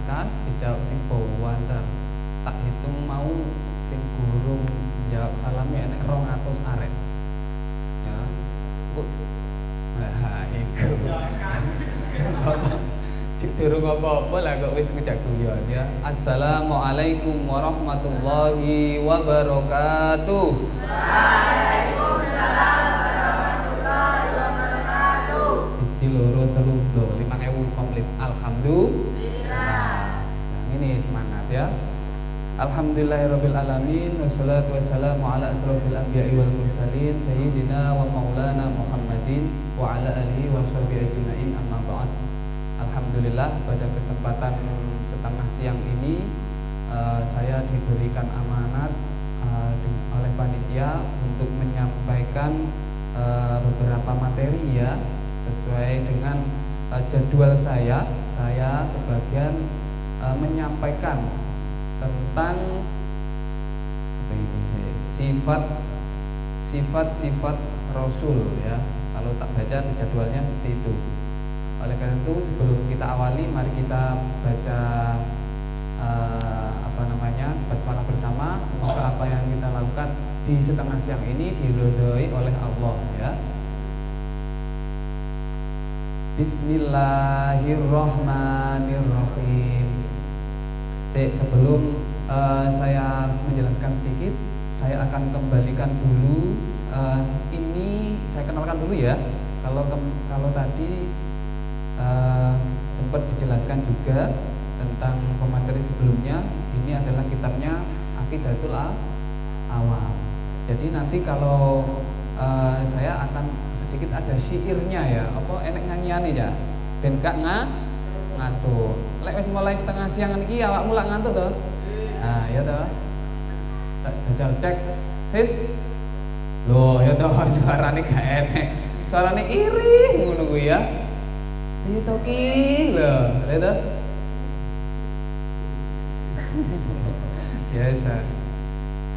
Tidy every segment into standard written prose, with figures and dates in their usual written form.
kas dijawab sing bawanten. Tak hitung mau sing gurung jawab salame enek 200 arek. Ya. Kok nah iku. Cik durung apa-apa lah kok wis ngejak guyon ya. Assalamualaikum warahmatullahi wabarakatuh. Waalaikumsalam warahmatullahi wabarakatuh. Siji loro telu 5.000 komplit. Alhamdulillah. Nah, ini semangat ya. Alhamdulillahirabbil alamin wassalatu wassalamu ala asrofil anbiya'i wal mursalin sayyidina wa maulana Muhammadin wa ala alihi wa sahbihi ajmain amma ba'd. Alhamdulillah pada kesempatan setengah siang ini saya diberikan amanat oleh panitia untuk menyampaikan beberapa materi ya sesuai dengan jadwal saya kebagian menyampaikan tentang sifat-sifat Rasul ya. Kalau tak baca di jadwalnya seperti itu. Oleh karena itu sebelum kita awali, mari kita baca basmalah bersama. Semoga apa yang kita lakukan di setengah siang ini diridhoi oleh Allah ya. Bismillahirrahmanirrahim. Sebelum saya menjelaskan sedikit, saya akan kembalikan dulu. Ini saya kenalkan dulu ya. Kalau tadi sempat dijelaskan juga tentang pemateri sebelumnya. Ini adalah kitabnya Aqidatul Awam. Jadi nanti kalau saya akan sedikit ada syairnya ya. Apa enek nyanyiane ya? Ben gak ngantuk. Lek wis mulai setengah siang iki awakmu lak ngantuk to? Nah, ya to. Tak jajal cek. Sis. Loh, ya to suarane gak enek. Suarane iring ngono kuwi ya. Itu ki lho, lihat biasa.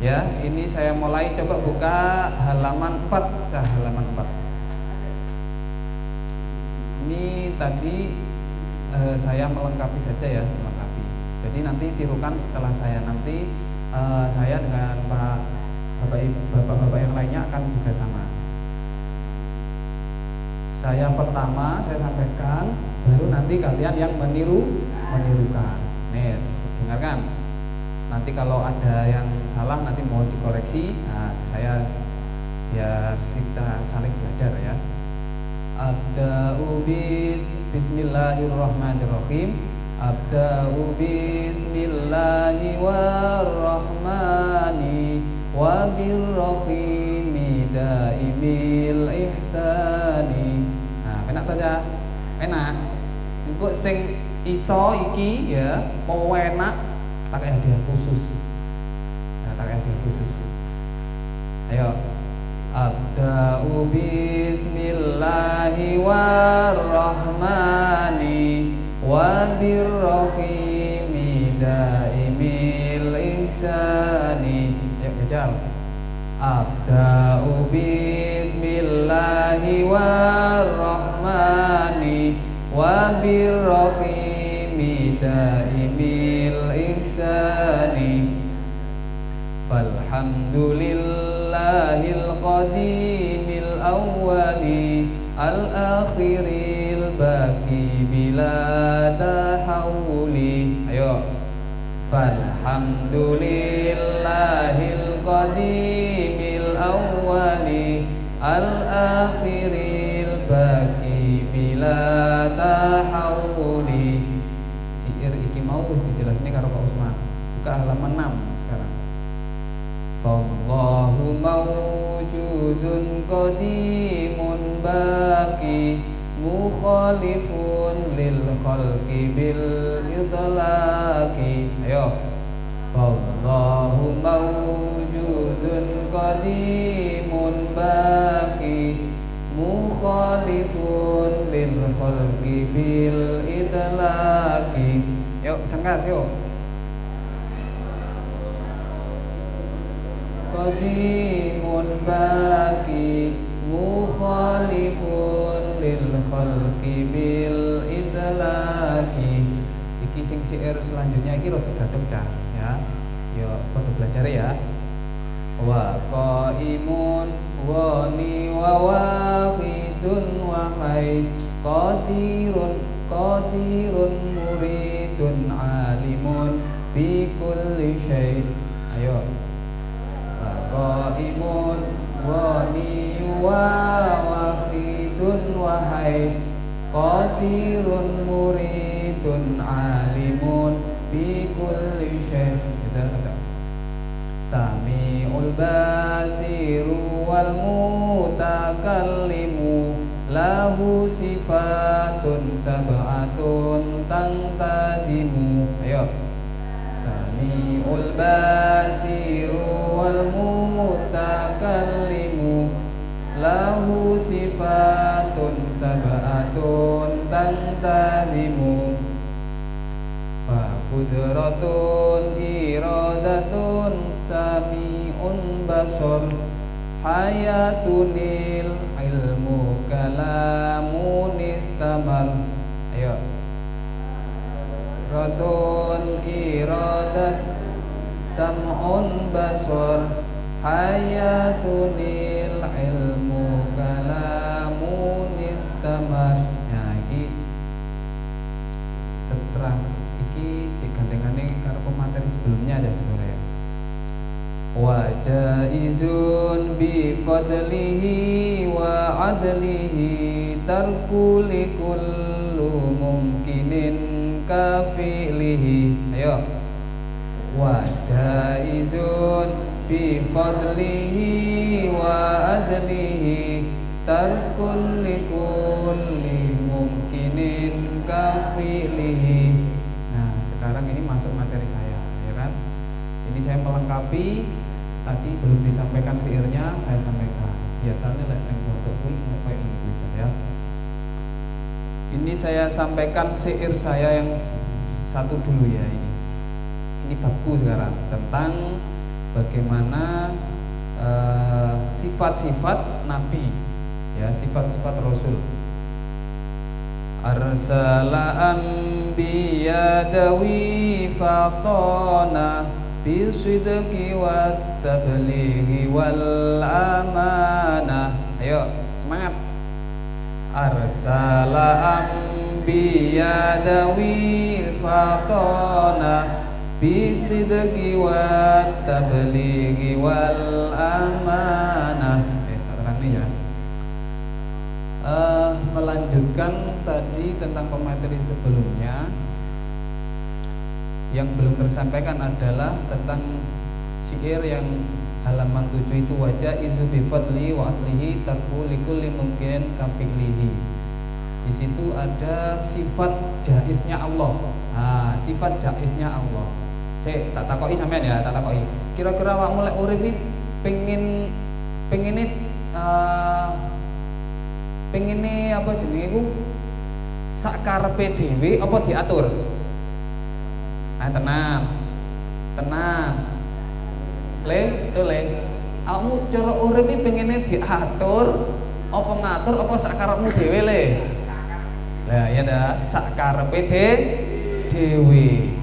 Ya, ini saya mulai coba buka halaman 4, halaman 4. Ini tadi saya melengkapi saja ya, melengkapi. Jadi nanti tirukan setelah saya nanti saya dengan bapak-bapak yang lainnya akan juga sama. Saya pertama saya sampaikan, baru nanti kalian yang menirukan. Nih, dengarkan. Nanti kalau ada yang salah nanti mohon dikoreksi. Nah, saya biar kita saling belajar ya. Abda'u bismillahirrahmanirrahim. Abda'u bismillahi warrahmani wabirrahimi daimil ihsani. Nah, enak saja. Enak. Engko sing iso iki ya, mau enak pakai hadiah khusus. Nah, pakai hadiah khusus. Ayo. Abda'u bismillahi warrahmani wabirrahimi daimil ihsani. Ayo jajal. Abda'u bismillahi warrahmani wabirrahimi daimil ihsani. Falhamdulillahil qadimil awwali al-akhiril baqi bila tahawuli. Ayo. Falhamdulillahil qadimil awwali al-akhiril baqi bila tahawuli. Syair iki mau wis dijelasne karo Pak Usman. Buka halaman 6 sekarang. Allahu mawjudun qadimun baqi mukhalifun lil khalqi bil idlaqi. Ayo. Allahu mawjudun qadimun baqi mukhalifun lil khalqi bil idlaqi. Yuk sengkas yuk. Qadimun baqi mukhalifun lil khalqi bil idlaqi. Iki sing syair selanjutnya iki rada dadeg cah ya. Ya padha belajar ya. Wa qaimun wa ni wa wahidun wa hay qadirun muridun alimun bi kulli syai. Ayo. Wa qaimun wa ni wa wahidun wa hay qadirun muridun alimun bi kulli syai. Sami'ul basiru wal mutakallimu lahu sifatun sab'atun tangtadimu. Ayo. Sami'ul basiru wal mutakallimu lahu sifatun sab'atun tangtadimu. Qudratun iradatun sami'un basar hayatunil ilmu kalamun istamar. Ayo. Qudratun iradat sam'un basar hayatunil ilmu kalamun istamar. Nah iki seterang cek gandengane karo pemateri sebelumnya aja sebenarnya. Wa jaizun bi fadlihi wa adlihi tarku likullu mumkinin kafilihi. Ayo. Wa jaizun bi fadlihi wa adlihi tarku likulli mumkinin kafilihi. Sekarang ini masuk materi saya, ya kan? Ini saya melengkapi tadi belum disampaikan syairnya, saya sampaikan. Biasanya lek nang foto kuwi kayak gitu ya. Ini saya sampaikan syair saya yang satu dulu ya ini. Ini babku sekarang tentang bagaimana sifat-sifat Nabi, ya sifat-sifat Rasul. Arsala anbiya dawi faqana bisidqi wat tablighi wal amanah. Ayo semangat. Arsala anbiya dawi faqana bisidqi wat tablighi wal amanah. Satarane ya. Melanjutkan tadi tentang pemateri sebelumnya. Yang belum tersampaikan adalah tentang syair yang halaman 7 itu wajah izu bi fadli wa atlihi tarku likulli mungkin kafilihi. Di situ ada sifat jaiznya Allah. Nah, sifat jaiznya Allah. Saya tak takoki sampean ya, tak takoki. Kira-kira awakmu lek urip iki pengen apa jenenge iku sakarepe dhewe apa diatur? Nah, tenang. Le, awakmu cara urip iki pengine diatur apa ngatur apa sakarepmu dhewe le? Lah ya dah, sakarepe dhewe.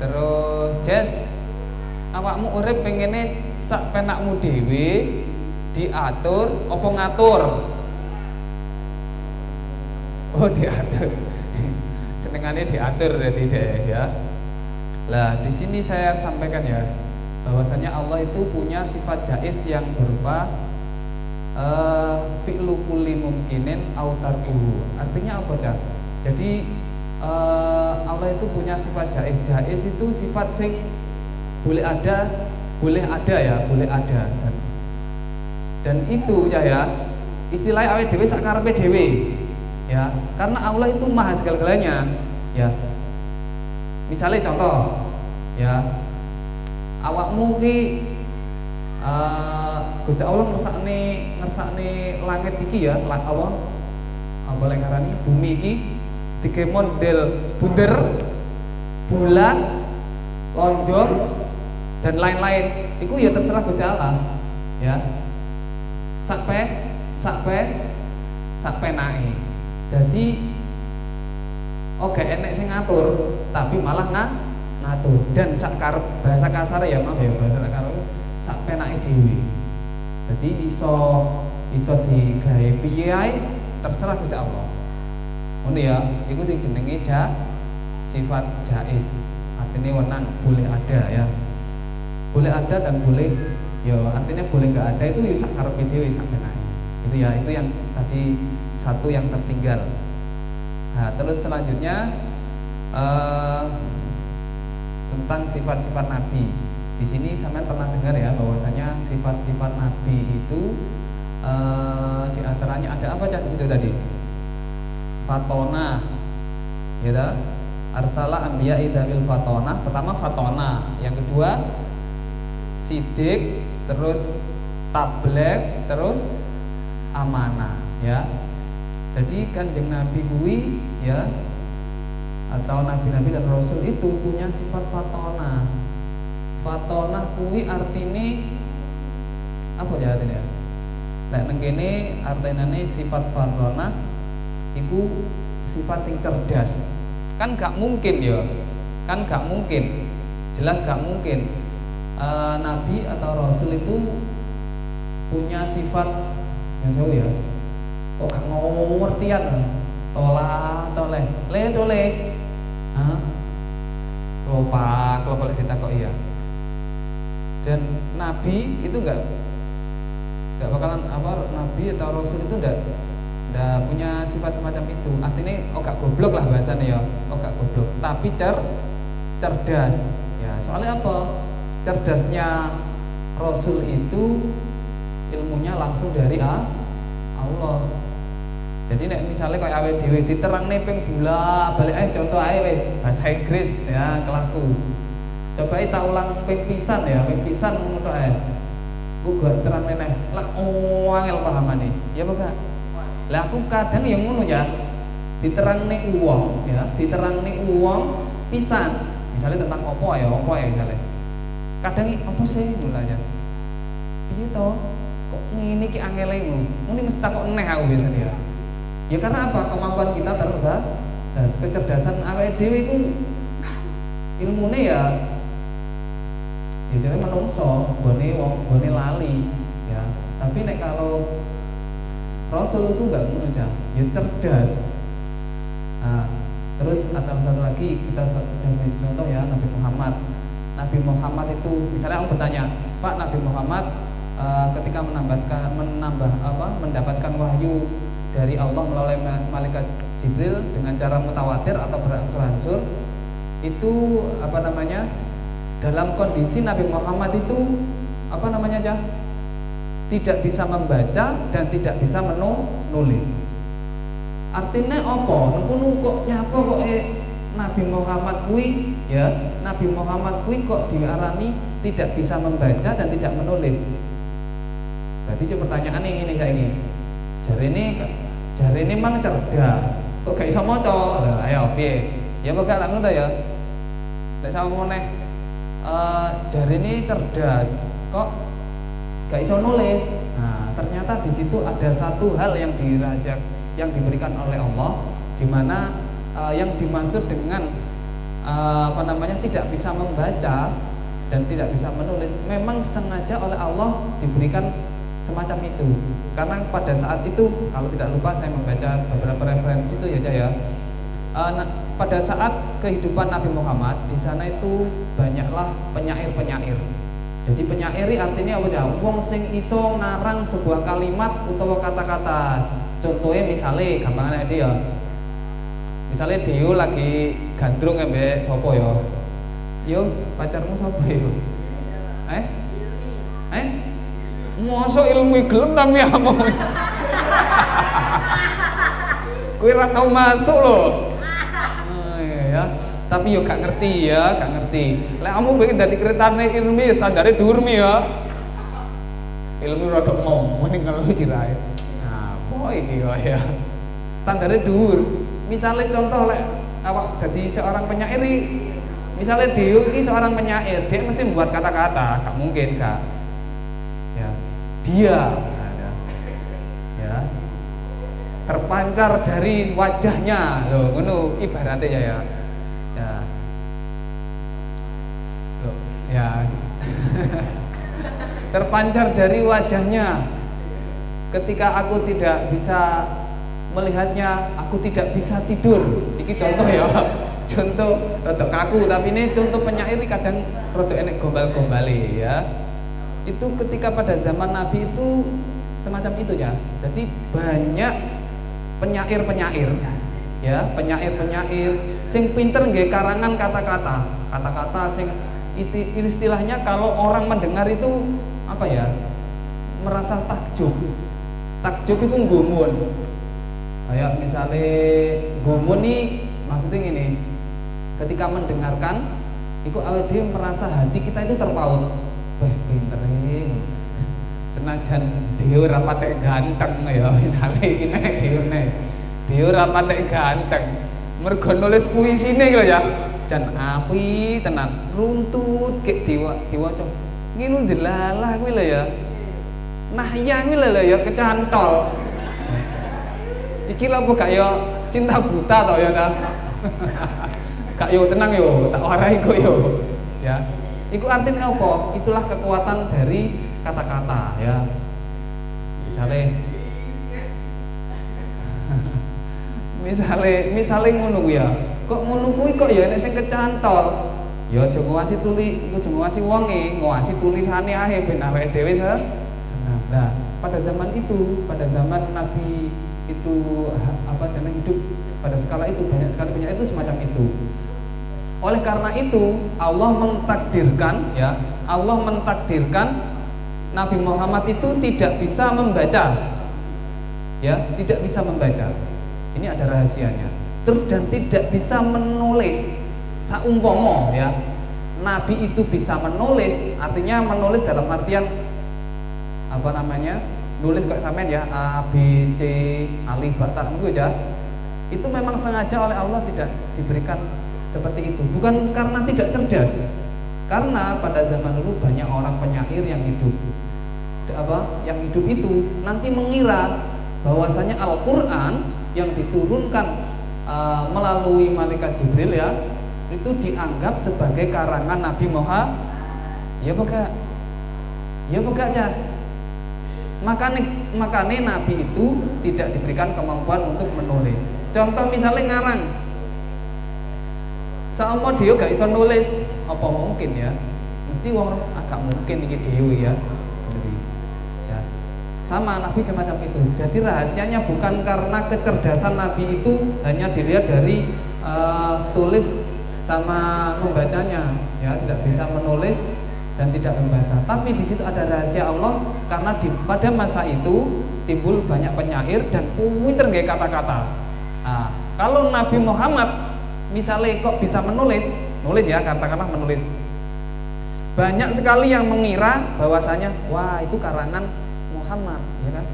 Terus Jes, awakmu urip pengine sak penakmu dhewe diatur apa ngatur? Oh diatur, senengannya diatur deh ya. Lah di sini saya sampaikan ya, bahwasanya Allah itu punya sifat jaiz yang berupa fi'lu kulli mumkinin au tarkuhu. Artinya apa Cak? Jadi Allah itu punya sifat jaiz. Jaiz itu sifat sing boleh ada ya, boleh ada. Dan itu ya istilahnya awake dhewe sak karepe dhewe. Ya, karena Allah itu maha segala-galanya. Ya. Misalnya contoh, ya. Awakmu ki Gusti Allah ngersakne langit iki ya, Allah apa lek ngarani bumi iki digawe model bunder, bulan, lonjong dan lain-lain. Iku ya terserah Gusti Allah. Ya. Sak penake. Jadi oke enek sing ngatur, tapi malah ngatur. Dan sak karep bahasa kasar ya maaf ya, bahasa karep sak penake dhewe. Jadi iso digawe piye ae terserah Gusti Allah. Ngono ya, iku sing jenenge sifat jaiz. Artinya wenang, boleh ada ya. Boleh ada dan boleh ya, artinya boleh enggak ada itu ya sak karepe dhewe sak penake. Itu ya, itu yang tadi satu yang tertinggal. Nah, terus selanjutnya tentang sifat-sifat Nabi. Di sini sampean pernah dengar ya bahwasanya sifat-sifat Nabi itu di antaranya ada apa aja di situ tadi? Fatona, ya dah. Arsala anbiya idamil fatona. Pertama fatona, yang kedua sidik, terus tabligh, terus amanah, ya. Jadi kanjeng Nabi kuwi ya, atau nabi-nabi dan rasul itu punya sifat fatona. Fatona kuwi artinya apa ya artinya? Lek nang kene artinane sifat fatona iku sifat sing cerdas. Kan gak mungkin ya. Kan gak mungkin. Jelas gak mungkin nabi atau rasul itu punya sifat yang jauh ya. Kok gak ngomong ngertian? Toleh, le. Hah? Lupa kalau boleh ditakok iya. Dan nabi itu enggak bakalan nabi atau rasul itu enggak punya sifat semacam itu. Artinya gak goblok lah bahasanya ya. Gak goblok, tapi cerdas. Ya, soalnya apa? Cerdasnya rasul itu ilmunya langsung dari Allah. Jadi nek misalnya kayak awake dhewe diterangne ping bolak-balik contoh ae wis bahasa Inggris ya kelasku. Coba tak ulang ping pisan ngono ae. Ku gak terangne neh lah angel pahamane. Ya apa gak? Lah aku kadang yang ngono ya. Diterangne uang pisan. Misalnya tentang apa ya misalnya. Kadang apa sih mulanya? Piye to? Kok ngene iki angele ngono? Muni mesti takok neh aku biasanya ya. Ya karena apa? Kemampuan kita terbatas. Kecerdasan awake dhewe iku ilmune ya jadi menungso, bone lali ya. Tapi nek kalau Rasul itu enggak ngono ya cerdas. Nah, terus ada satu lagi kita contoh ya Nabi Muhammad. Nabi Muhammad itu misalnya aku bertanya, Pak, Nabi Muhammad ketika mendapatkan wahyu dari Allah melalui malaikat Jibril dengan cara mutawatir atau berangsur-angsur itu dalam kondisi Nabi Muhammad itu tidak bisa membaca dan tidak bisa menulis. Artinya apa? Ngono kok nyapa kok Nabi Muhammad kuwi ya, Nabi Muhammad kuwi kok diarani tidak bisa membaca dan tidak menulis. Berarti pertanyaan ini saya ini. Jari ini mang cerdas. Kok gak iso maca? Lah ayo piye? Ya kok gak ngono ta ya? Nek sama meneh jari ini cerdas. Kok gak iso nulis? Nah, ternyata di situ ada satu hal yang yang diberikan oleh Allah di mana yang dimaksud dengan tidak bisa membaca dan tidak bisa menulis memang sengaja oleh Allah diberikan semacam itu. Karena pada saat itu kalau tidak lupa saya membaca beberapa referensi itu ya pada saat kehidupan Nabi Muhammad di sana itu banyaklah penyair-penyair. Jadi penyairi artinya apa ya? Wong sing iso ngarang sebuah kalimat utawa kata-kata. Contohnya misalnya gampangnya dia. Misalnya dia lagi gandrung ambek sapa ya? Yo, pacarmu sapa yo? Masa ilmu gelem tapi apa? Kowe ora tau masuk lho. Ya. Tapi yo gak ngerti. Lek kamu pengen dadi kretane ilmu ya standare dhuwur mi ya. Ilmu rada ngomong ning kalau cirae. Nah, apa iki kok ya? Standare dhuwur. Misalnya contoh lek awak dadi seorang penyair, misalnya dia ini seorang penyair, dia mesti membuat kata-kata, gak mungkin kak. Ya, dia, ya. terpancar dari wajahnya. Loh, ngono ibaratnya ya. Ya. Loh, ya. Terpancar dari wajahnya. Ketika aku tidak bisa melihatnya, aku tidak bisa tidur. Iki contoh ya. Contoh rodok kaku, tapi ini contoh penyair kadang rodok enek gombal-gombale ya. Itu ketika pada zaman Nabi itu semacam itu ya. Jadi banyak penyair-penyair ya, penyair-penyair sing pinter nggih karangan kata-kata sing istilahnya kalau orang mendengar itu apa ya, merasa takjub itu nggumun. Kayak misalnya nggumun nih maksudnya gini, ketika mendengarkan itu awake dhewe merasa hati kita itu terpaut. Wah, pinter iki. Senajan dhewe ora patek ganteng ya, misale iki nek dhewe ora patek ganteng. Mergo nulis puisine lho ya. Jan api tenan, runtut kek diwaca. Iki lho delalah kuwi lho ya. Nahya kuwi lho ya kecantol. Iki lho apa gak ya cinta buta to ya ta. Gak yo tenang yo, tak warai kok yo. Ya. Iku artinya apa? Itulah kekuatan dari kata-kata ya. Misale ngono ku ya. Kok ngono kuwi kok ya nek sing kecantol. Ya aja ngawasi aja ngawasi wonge, ngawasi tulisane ae ben awake dhewe senang. Nah, pada zaman Nabi itu hidup pada skala itu banyak sekali penyair itu semacam itu. Oleh karena itu Allah mentakdirkan Nabi Muhammad itu tidak bisa membaca. Ya, tidak bisa membaca. Ini ada rahasianya. Terus dan tidak bisa menulis. Saumpama ya, Nabi itu bisa menulis, artinya menulis dalam artian apa namanya? Nulis kok sampean ya A B C alif ba ta ngono ya. Itu memang sengaja oleh Allah tidak diberikan seperti itu, bukan karena tidak cerdas, karena pada zaman dulu banyak orang penyair yang hidup itu nanti mengira bahwasanya Al-Quran yang diturunkan melalui malaikat Jibril ya itu dianggap sebagai karangan Nabi Muhammad. Ya bukan aja. Makanya Nabi itu tidak diberikan kemampuan untuk menulis. Contoh misalnya ngarang. Sama dia gak bisa nulis, apa mungkin ya? Mesti wong agak mungkin iki dhewe ya. Ya. Sama Nabi semacam itu. Jadi rahasianya bukan karena kecerdasan Nabi itu hanya dilihat dari tulis sama membacanya, ya tidak bisa menulis dan tidak membaca. Tapi di situ ada rahasia Allah karena pada masa itu timbul banyak penyair dan pinter nggih kata-kata. Nah, kalau Nabi Muhammad misalnya kok bisa nulis ya katakanlah menulis. Banyak sekali yang mengira bahwasanya wah itu karangan Muhammad, ya kan?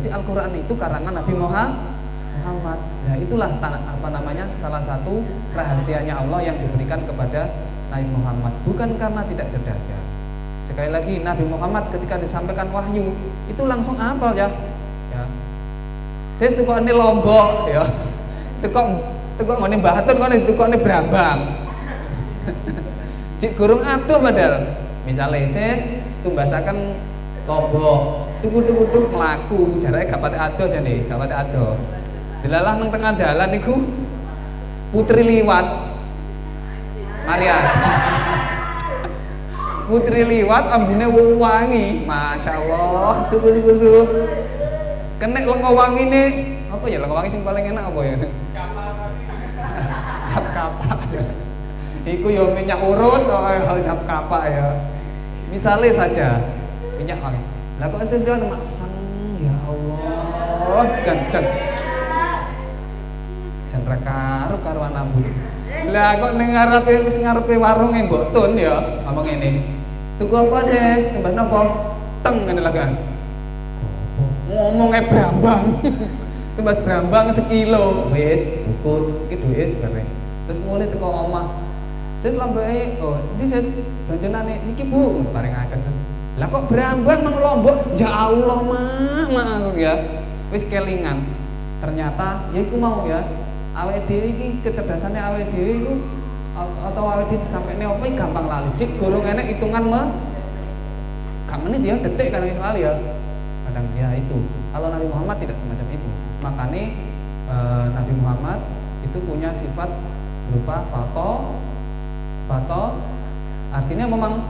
Jadi Al-Qur'an itu karangan Nabi Muhammad. Nah, itulah salah satu rahasianya Allah yang diberikan kepada Nabi Muhammad, bukan karena tidak cerdas ya. Sekali lagi Nabi Muhammad ketika disampaikan wahyu itu langsung hafal ya. Ya. Saya tekone Lombok ya. Tekok ngene Mbah Hatun tekone Brambang. Cik gurung atuh padahal. Misale ses tumbasaken Lombok, tuku-tuku mlaku, jarake gak pati ado jane, gak pati ado. Dilalah nang tengah dalan niku putri liwat. Maria. Putri liwat ambune wangi, masyaallah, suku-suku. Kenek lengo wangine, apa ya lengo wangi sing paling enak apa ya? Cap kapak. Iku ya minyak urut atau cap kapak ya. Misalnya saja minyak wangi. Lah kok sedang maksang ya Allah, jan karo anambu. Lah kok ning ngarepe warunge mbok tun ya ngomong ngene. Tuku apa Ses? Tembas napa? Teng ngene lagi kan. Ngomongnya Brambang. Tembas Brambang sekilo. Wis, cukup iki duwe sebenarnya. Terus mulai teko omah. Ses lambe iki Ses banjenane niki Bu, paringaken. Lah kok Brambang nang Lombok? Ya Allah, mak ya. Wis kelingan. ternyata ya iku mau ya awake dhewe iki kecerdasannya awake dhewe iku atau awake dhewe disampaikne apa gampang lali. Cik gorong enek hitungan gak menit ya, detik kadang sekali ya. Kadang ya itu. Kalau Nabi Muhammad tidak semacam itu. Makanya Nabi Muhammad itu punya sifat berupa fato artinya memang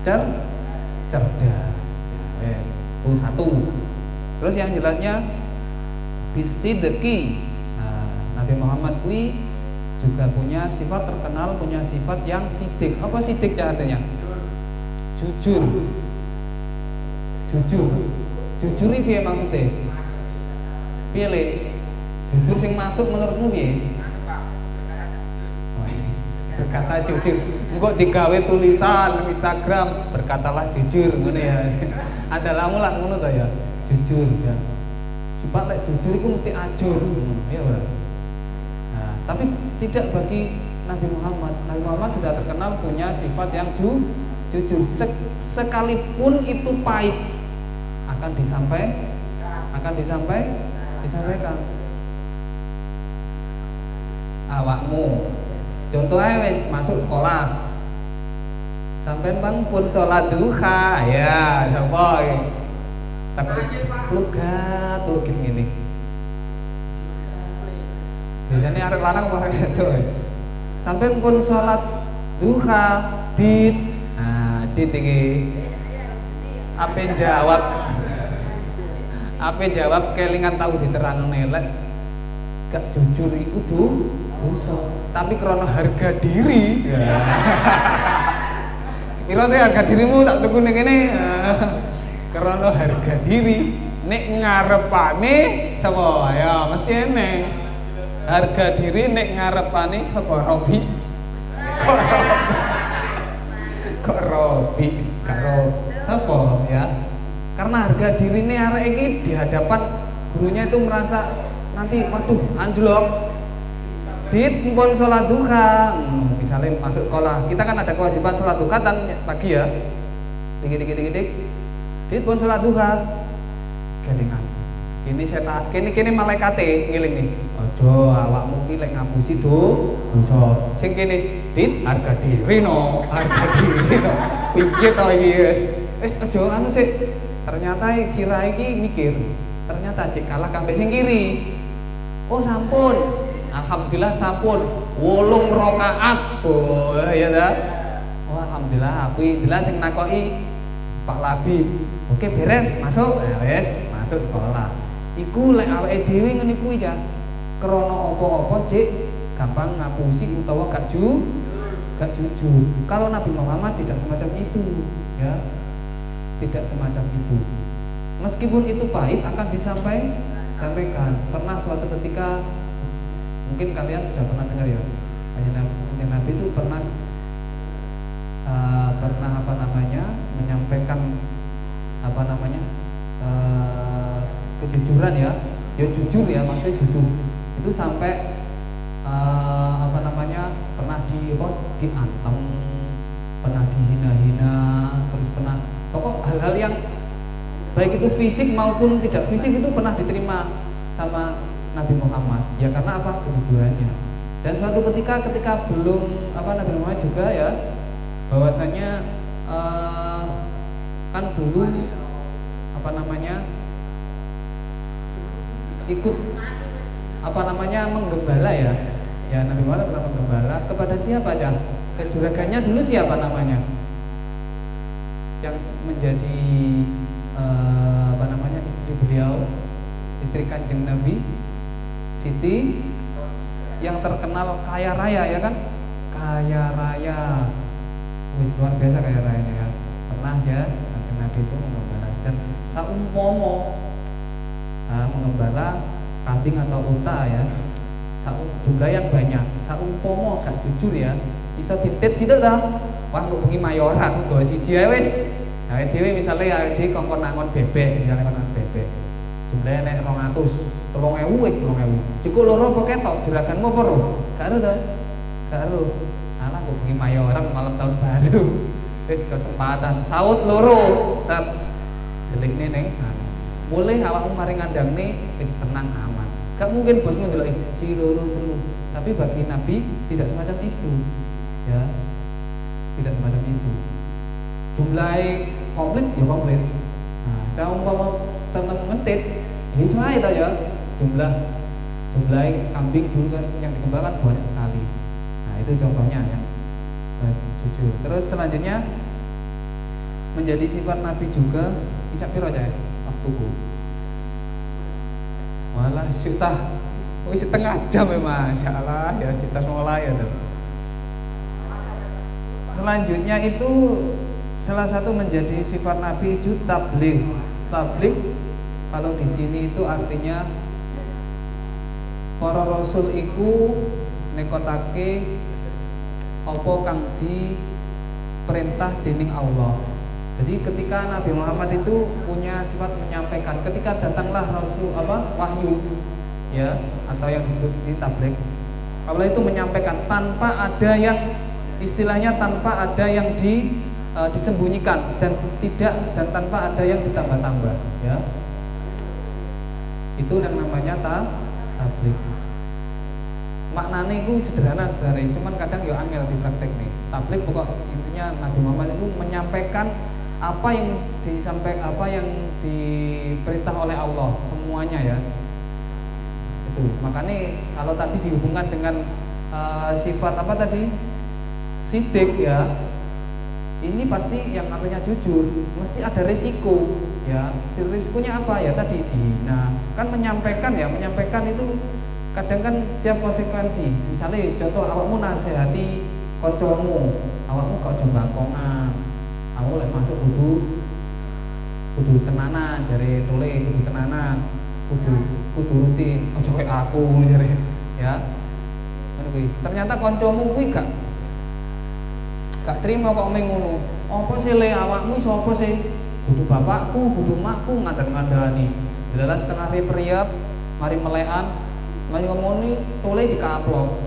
cerdas. Yes. Itu satu. Terus yang jelasnya bisidqi. Nah, Nabi Muhammad kui juga punya sifat terkenal, punya sifat yang sidik. Apa sidik artinya? Jujur. Jujur iki piye maksudnya? Piye le? Jujur sing masuk menurutmu piye? Berkata jujur. Engko digawe tulisan Instagram, berkatalah jujur ngono ya. Ada lamu lah ngono ta ya. Jujur ya. Sifat lek jujur itu mesti ajur, ya Pak. Nah, tapi tidak bagi Nabi Muhammad. Nabi Muhammad sudah terkenal punya sifat yang jujur. Sekalipun itu pahit akan disampaikan. Awakmu, contohnya wis masuk sekolah, sampai bang pun sholat duha, ya, coba. Tapi lugat gini. Biasanya arek lanang pakai itu. Sampai pun sholat duha, dit iki apa jawab kelingan tahu diterang melek gak jujur iku dosa tapi krana harga diri ya. Kira saya harga dirimu tak tuku ning kene krana harga diri nek ngarepane sapa ya mesti eneng harga diri nek ngarepane sapa Robi kok Robi karo sapa ya karena harga diri ini arek iki di hadapan gurunya itu merasa nanti waduh anjlok dit mpun sholat duha misalnya masuk sekolah kita kan ada kewajiban sholat duha kan pagi ya dik dit pun sholat duha kelingan ini setan kene malaikate ngiling nih ojo awakmu ki lek ngapusi dosa sing kene dit harga diri no piye to iki wis ojo anu sik ternyata sirah iki mikir ternyata cek kalah kambek sing kiri oh sampun alhamdulillah sampun 8 rakaat oh ya ta oh alhamdulillah aku jelas sing nakoki Pak Labi oke beres masuk ya wis masuk sekolah iku lek awake dhewe ngene kuwi ya krana apa-apa cek gampang ngapusi utawa gak jujur. Kalau Nabi Muhammad tidak semacam itu ya tidak semacam itu meskipun itu pahit akan disampaikan. Pernah suatu ketika mungkin kalian sudah pernah dengar ya Kanjeng Nabi itu pernah apa namanya menyampaikan apa namanya kejujuran ya jujur ya maksudnya jujur itu sampai apa namanya pernah diantem pernah dihina-hina terus pernah pokok hal-hal yang baik itu fisik maupun tidak fisik itu pernah diterima sama Nabi Muhammad ya karena apa kejujurannya dan suatu ketika belum apa Nabi Muhammad juga ya bahwasanya kan dulu apa namanya ikut apa namanya menggembala ya Nabi Muhammad pernah menggembala kepada siapa aja kejuragannya dulu siapa namanya yang menjadi apa namanya istri beliau istri Kanjeng Nabi Siti yang terkenal kaya raya ya kan kaya raya wis luar biasa kaya rayanya ya pernah ya Kanjeng Nabi itu menggembala dan saumpama mengembala kambing atau unta ya jumlah yang banyak saumpama gak jujur ya bisa titit situ dah wah kok bengi mayoran go siji ae wis awake dhewe misale awake dhewe kongkon nangon bebek misale nangon bebek jumlahe nek 200 3.000 wis 3.000 cukup loro apa ketok juraganmu apa ro gak ero to gak ero alah kok bengi mayoran malam tahun baru wis kesempatan saut loro set delikne ning boleh awakmu mari ngandang nih wis tenang aman. Gak mungkin bosmu ndelok ciloro telu. Tapi bagi Nabi tidak semacam itu. Ya. Tidak semacam itu. Jumlah komplit ya komplit. Nah, kalau umpama teman mentit, ya saya tahu ya jumlah kambing dulu kan yang dikembangkan banyak sekali. Nah, itu contohnya ya. Jujur. Terus selanjutnya menjadi sifat Nabi juga bisa piro aja ya waktuku. Malah syutah. Wis setengah jam ya masyaallah ya kita mulai ya. Selanjutnya itu salah satu menjadi sifat Nabi itu tabligh. Tabligh kalau di sini itu artinya para rasul iku nekotake apa kang diperintah dening Allah. Jadi ketika Nabi Muhammad itu punya sifat menyampaikan, ketika datanglah rasul wahyu ya atau yang disebut di tabligh. Allah itu menyampaikan tanpa ada yang istilahnya tanpa ada yang disembunyikan dan tanpa ada yang ditambah-tambah ya. Itu yang namanya tabligh. Maknanya itu sederhana sebenarnya, cuman kadang ya angel di praktek nih. Tabligh pokok intinya Nabi Muhammad itu menyampaikan apa yang diperintah oleh Allah semuanya ya. Itu makanya kalau tadi dihubungkan dengan sifat apa tadi sidik ya, ini pasti yang namanya jujur mesti ada resiko ya. Risikonya apa ya tadi nah kan menyampaikan itu kadang kan siap konsekuensi. Misalnya contoh awakmu nasihati kancamu, awakmu kok jembakongan, awakmu lek masuk kudu tenanan, jare tole kudu tenanan, kudu rutin, ojo kaya aku jare ya. Ngono kuwi. Ternyata kancamu kuwi gak terima kok meng ngono. Apa sih le awakmu sapa sih? Kudu bapakku, kudu makku ngandani. Dalah setengah periap, mari melekan mari ngomongin tole dikaplok.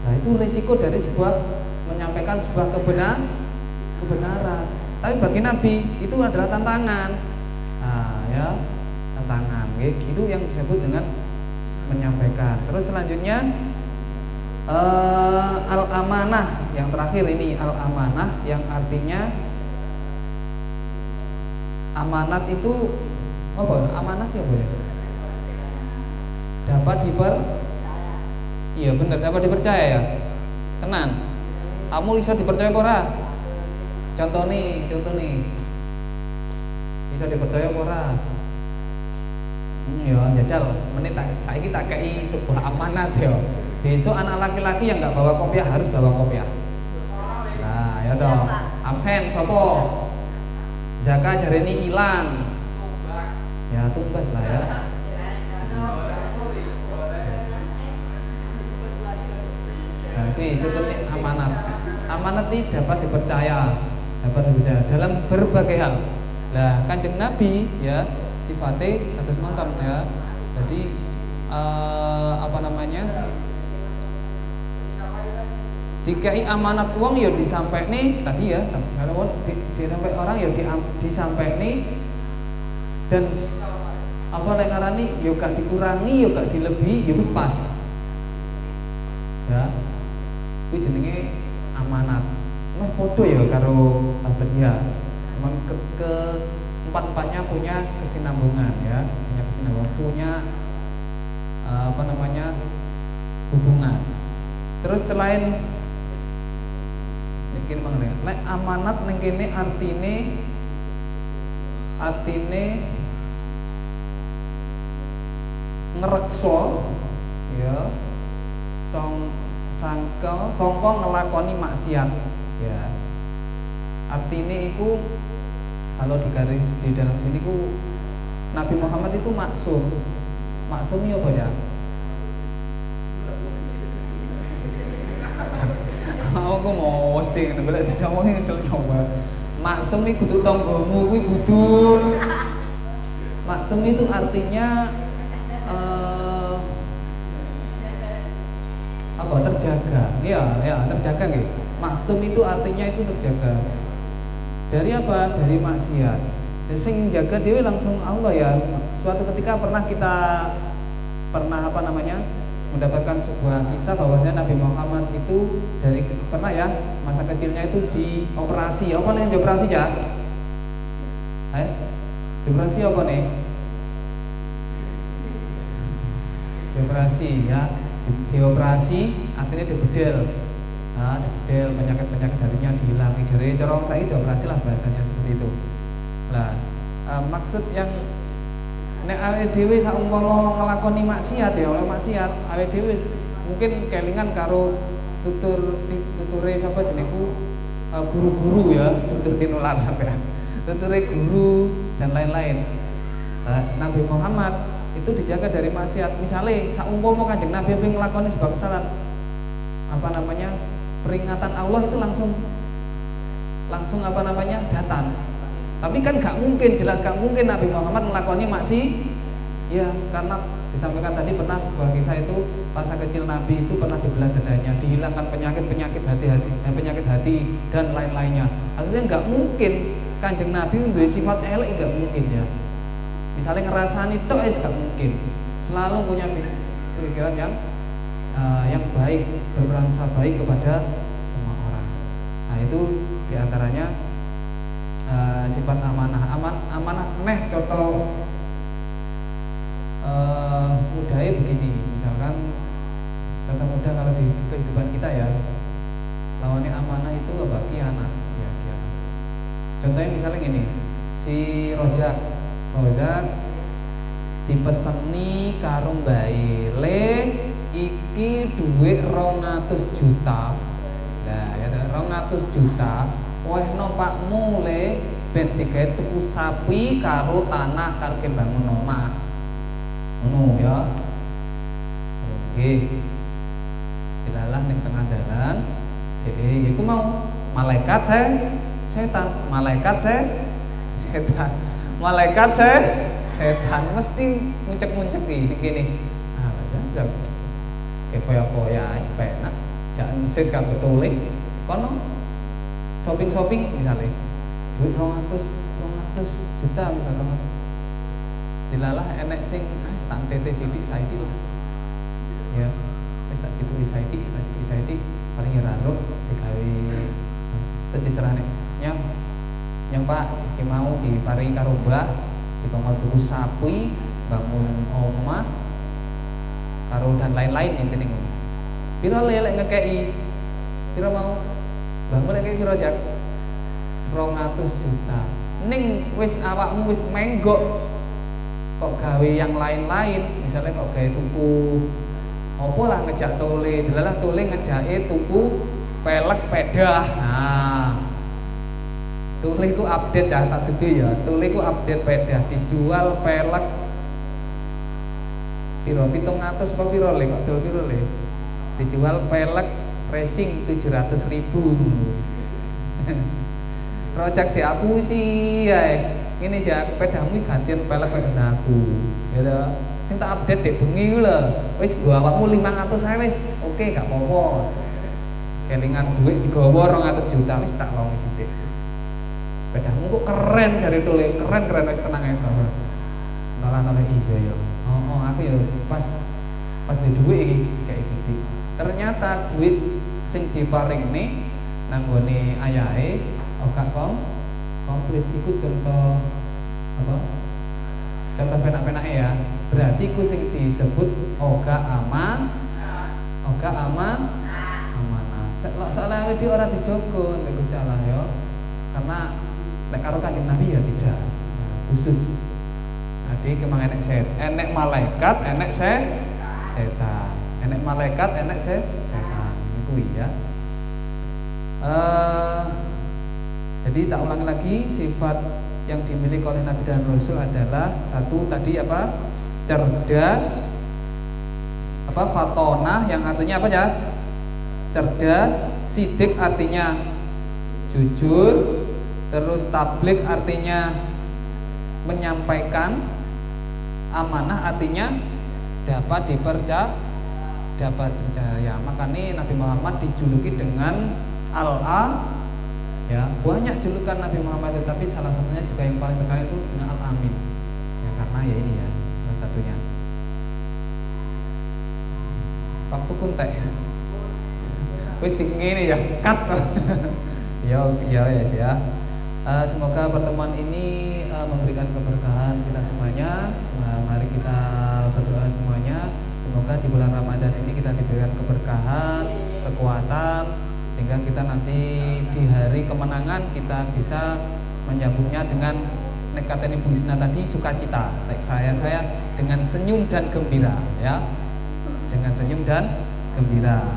Nah itu risiko dari sebuah menyampaikan sebuah kebenaran. Tapi bagi Nabi itu adalah tantangan. Nah ya tantangan. Itu yang disebut dengan menyampaikan. Terus selanjutnya al-amanah yang terakhir ini al-amanah yang artinya amanat itu apa? Amanat ya boleh. Iya benar dapat dipercaya ya. Tenan. Kamu bisa dipercaya ora? Contoh nih. Bisa dipercaya ora? Ya jajal menit saiki tak kei sebuah amanat ya. Besok anak laki-laki yang nggak bawa kopiah harus bawa kopiah. Nah ya dong. Absen sopo? Jaka jareni hilang. Ya tumbas lah ya. Tapi contohnya amanat. Amanat ini dapat dipercaya dalam berbagai hal. Nah, Kanjeng Nabi ya sifatnya atas nonton ya. Jadi dikai amanat uang ya disampai nih tadi ya. Kalau disampai orang ya disampai nih dan apa nek ngarani ya gak dikurangi ya gak dilebihi ya wis pas. Ya. Kuwi jenenge amanat. Meh podo ya karo tabligh. Memang keempat-empatnya punya kesinambungan ya, punya hubungan. Terus selain mungkin mengenai amanat ning kene artine ngrekso ya sangka ngelakoni maksiat ya. Artinya itu kalau digaris di dalam sini ku Nabi Muhammad itu maksum. Maksum ini apa ya? Aku mau mesti ngebelak disomongin kesel nyoba. Maksum itu kudu tonggomu kuwi kudu. Maksum itu artinya terjaga. Ya, terjaga gitu. Maksum itu artinya itu terjaga. Dari apa? Dari maksiat. Sing jaga dewi langsung Allah ya. Suatu ketika pernah apa namanya mendapatkan sebuah kisah bahwasanya Nabi Muhammad itu pernah ya masa kecilnya itu dioperasi. Apa nih dioperasi ya? Dioperasi apa nih? Dioperasi ya, dioperasi artinya dibedel. Nah, dibedel penyakit harinya dihilangi. Jadi corong saya dioperasi lah bahasanya seperti itu. Nah, maksud yang nek awake dhewe saumpama nglakoni maksiat ya oleh maksiat awake dhewe mungkin kelingan karo tuture sapa jenengku guru-guru ya tutur tinularan ya tuture guru dan lain-lain. Nabi Muhammad itu dijaga dari maksiat. Misalnya saumpama Kanjeng Nabi pengen nglakoni sebuah kesalahan apa namanya peringatan Allah itu langsung apa namanya datang. Tapi kan gak mungkin, jelas gak mungkin Nabi Muhammad melakoni maksiat. Ya, karena disampaikan tadi pernah sebuah kisah itu masa kecil Nabi itu pernah dibelah dadanya, dihilangkan penyakit hati dan lain-lainnya. Artinya nggak mungkin Kanjeng Nabi memiliki sifat elek, nggak mungkin ya. Misalnya ngerasani itu gak mungkin. Selalu punya pikiran yang baik, berprasangka baik kepada semua orang. Nah itu diantaranya sifat amanah contoh mudahnya begini, misalkan contoh mudah kalau di kehidupan kita ya lawannya amanah itu apa? Khianat ya, khianat. Contohnya misalnya gini, si Rojak dipeseni karo mbae le iki duit 200 juta. Nah ya 200 juta wehno pakmu le ben digawe tuku sapi karo tanah karo bangun omah. Ngono ya. Oke. Dilalah ning tengah dalan, iku mau malaikat setan mesti muncek-muncek iki kene. Ah, jangan kepoya-poya penak, jangan sis kan betule. Kono shopping misalnya duit 200 juta misalnya dilalah enek sing tak tete sidik saiki lah ya wis tak cipuki saiki paling raro digawe terus diserane nyang Pak iki mau diparingi karo Mbak dikongkon tuku sapi bangun omah karo dan lain-lain intine ngono pira lelek ngekeki pira mau bangun ngekeki pira jak 200 juta ning wis awakmu wis menggok kok gawe yang lain-lain misalnya kok gawe tuku apa lah ngejak tole delalah tole ngejake tuku pelek pedah. Nah tole ku update ya tak dudu ya tole ku update pedah dijual pelek piro 700 apa piro le kok dol piro le dijual pelek racing 700.000 project diapusi ya ini ya pedamu gantian pelek aku gitu sing tak update dek bengi lho wis gua awakmu 500 wis oke gak apa-apa kelingan duit digawa 200 juta wis tak longi sithik pedamu kok keren jare tole keren wis tenang ae to nolak iya ya aku ya pas di duit iki kayak gitu ternyata duit sing diparingne nanggone ayahe gak komplit iku contoh apa? Contoh penak-penake ya. Berarti iku sing disebut oga amanah. Soalnya awake dhewe ora dijogo nek Gusti Allah ya. Karena nek karo Kanjeng Nabi ya tidak. Khusus. Jadi kemang enek malaikat, enek setan. Enek malaikat, enek setan. Iku ya. Jadi tak ulangi lagi, sifat yang dimiliki oleh Nabi dan Rasul adalah satu tadi apa? Cerdas, apa? Fatonah yang artinya apa ya? Cerdas, sidik artinya jujur, terus tablik artinya menyampaikan, amanah artinya dapat dipercaya. Makanya Nabi Muhammad dijuluki dengan Ya, banyak julukan Nabi Muhammad itu, tapi salah satunya juga yang paling terkenal itu dengan Al-Amin. Ya, karena ya ini ya salah satunya. Waktu kuntek. Wis ngene ya, cut. Ya ya. Semoga pertemuan ini memberikan keberkahan kita semuanya. Mari kita berdoa semuanya. Semoga di bulan Ramadan ini kita diberikan keberkahan, kekuatan, sehingga kita nanti di hari kemenangan kita bisa menyambutnya dengan nekatan Ibu Isna tadi, sukacita. Saya dengan senyum dan gembira, ya. Dengan senyum dan gembira.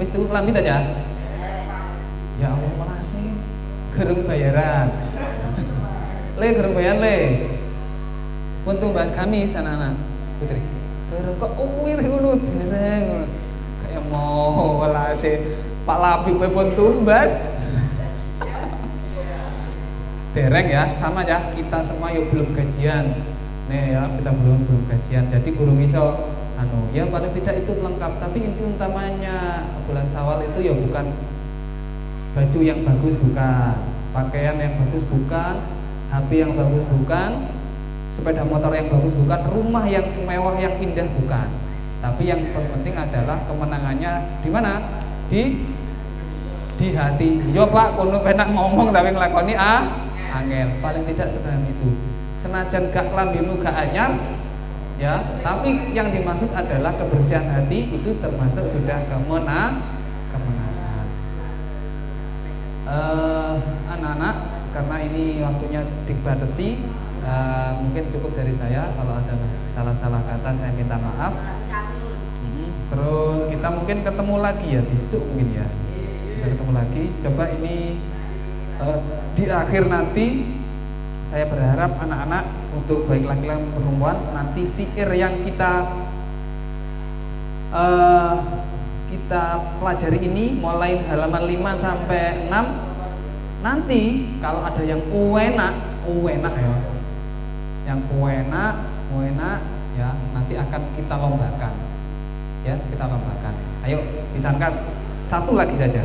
Wis tuh lambit aja. Ya Allah, makasih. Gerung bayaran. Gerung bayaran Untung bahas Kamis anak-anak. Putri. Gerung kok ngono dereng. Kayak mau walase Pak Labib pun tumbas. Dereng ya, sama ya. Kita semua yuk belum gajian. Nih ya, kita belum gajian. Jadi kurang iso ya paling tidak itu lengkap, tapi inti utamanya bulan Syawal itu ya bukan baju yang bagus, bukan pakaian yang bagus, bukan HP yang bagus, bukan sepeda motor yang bagus, bukan rumah yang mewah yang indah, bukan. Tapi yang penting adalah kemenangannya di mana? Di hati. Yo Pak, kono penak ngomong tapi nglakoni angel. Paling tidak sebenarnya itu. Senajan gak lambimu gak anyar, ya, tapi yang dimaksud adalah kebersihan hati, itu termasuk sudah kemenangan. Anak-anak, karena ini waktunya dibatasi, mungkin cukup dari saya. Kalau ada salah-salah kata saya minta maaf. Terus kita mungkin ketemu lagi ya besok mungkin ya. Kita ketemu lagi. Coba ini di akhir nanti saya berharap anak-anak untuk baik laki-laki maupun perempuan nanti syair yang kita pelajari ini mulai halaman 5 sampai 6, nanti kalau ada yang enak ya, yang enak ya, nanti akan kita lombakan ya, kita lombakan. Ayo disangkas satu lagi saja,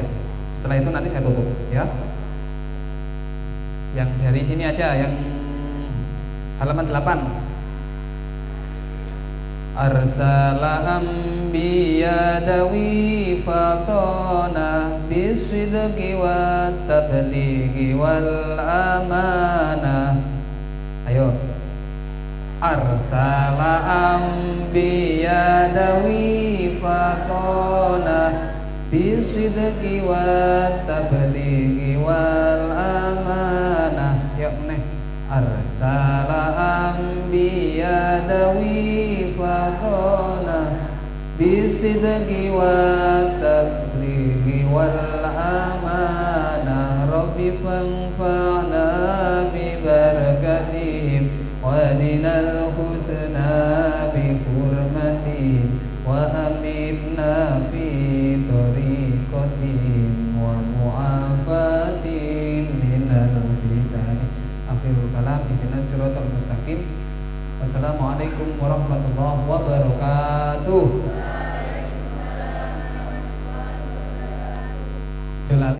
setelah itu nanti saya tutup ya. Yang dari sini aja, yang halaman 8. Arsala anbiya dawi fatona bisidqi wa tablighi wal amanah. Ayo. Arsala anbiya dawi fatona bisidqi wa tablighi wal amanah. Yuk meneh. Arsala anbiya dawi fatona bisidqi wa tablighi wal amanah. Rabbi fanfa'na bi barakatihim wa dinal husna bi hurmatihim wa amitna fi tariqatihim wa mu'afatihim minal fitani. Akhirul kalam, ihdinas siratal mustaqim. Wassalamualaikum warahmatullahi wabarakatuh.